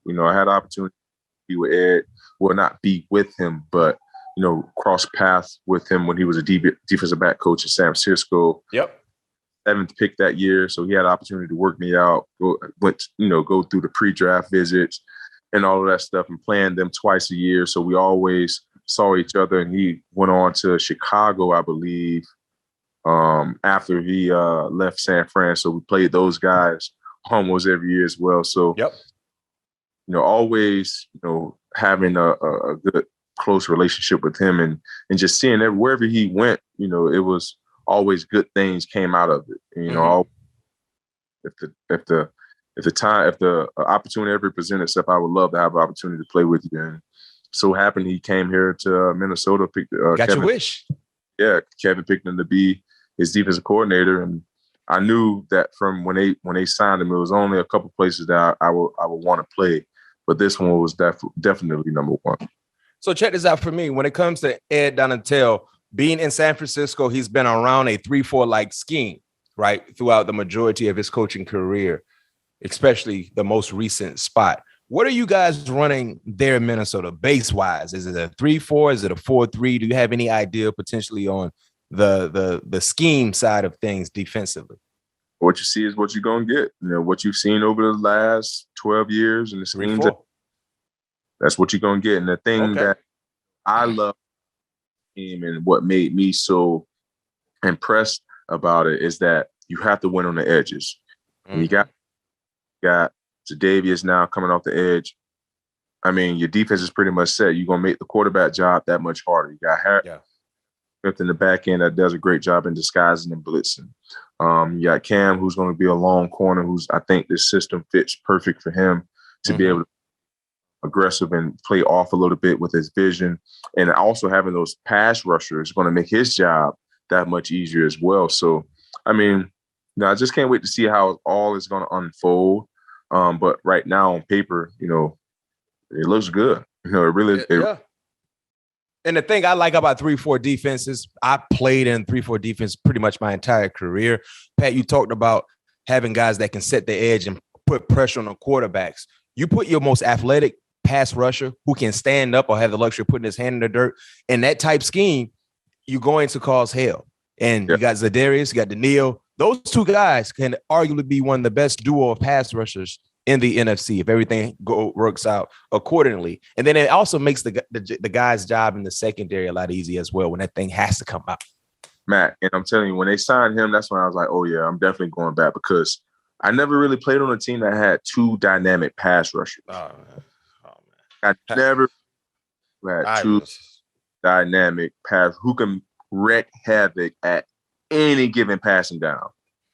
I had the opportunity to be with Ed. Well, not be with him, but cross paths with him when he was a defensive back coach in San Francisco. Yep. 7th pick that year, so he had the opportunity to work me out. Go through the pre-draft visits and all of that stuff, and playing them twice a year. So we always saw each other. And he went on to Chicago, I believe, after he left San Fran. So we played those guys almost every year as well. So, yep. Always, having a good, close relationship with him, and just seeing that wherever he went, it was always good things came out of it. If the opportunity ever presented itself, I would love to have an opportunity to play with you. And so happened he came here to Minnesota. Picked got Kevin, your wish. Yeah, Kevin picked him to be his defensive coordinator, and I knew that from when they signed him, it was only a couple places that I would want to play, but this one was definitely number one. So check this out for me. When it comes to Ed Donatell, being in San Francisco, he's been around a 3-4 like scheme, right, throughout the majority of his coaching career, especially the most recent spot. What are you guys running there in Minnesota base-wise? Is it a 3-4? Is it a 4-3? Do you have any idea potentially on the scheme side of things defensively? What you see is what you're going to get. What you've seen over the last 12 years and the schemes, that's what you're going to get. And the thing that I love him and what made me so impressed about it is that you have to win on the edges. And you got Jadavius now coming off the edge. I mean, your defense is pretty much set. You're going to make the quarterback job that much harder. You got Harris in the back end that does a great job in disguising and blitzing. You got Cam, who's going to be a long corner, I think this system fits perfect for him to be able to be aggressive and play off a little bit with his vision. And also having those pass rushers is going to make his job that much easier as well. So, I mean, I just can't wait to see how it all is going to unfold. But right now on paper, it looks good. It really yeah. And the thing I like about 3-4 defenses, I played in 3-4 defense pretty much my entire career. Pat, you talked about having guys that can set the edge and put pressure on the quarterbacks. You put your most athletic pass rusher who can stand up or have the luxury of putting his hand in the dirt. In that type scheme, you're going to cause hell. And you got Zadarius, you got Daniil. Those two guys can arguably be one of the best duo of pass rushers in the NFC if everything works out accordingly. And then it also makes the guy's job in the secondary a lot easier as well when that thing has to come out. Matt, and I'm telling you, when they signed him, that's when I was like, oh, yeah, I'm definitely going back because I never really played on a team that had two dynamic pass rushers. Oh, man. I never had two dynamic pass who can wreak havoc at any given passing down.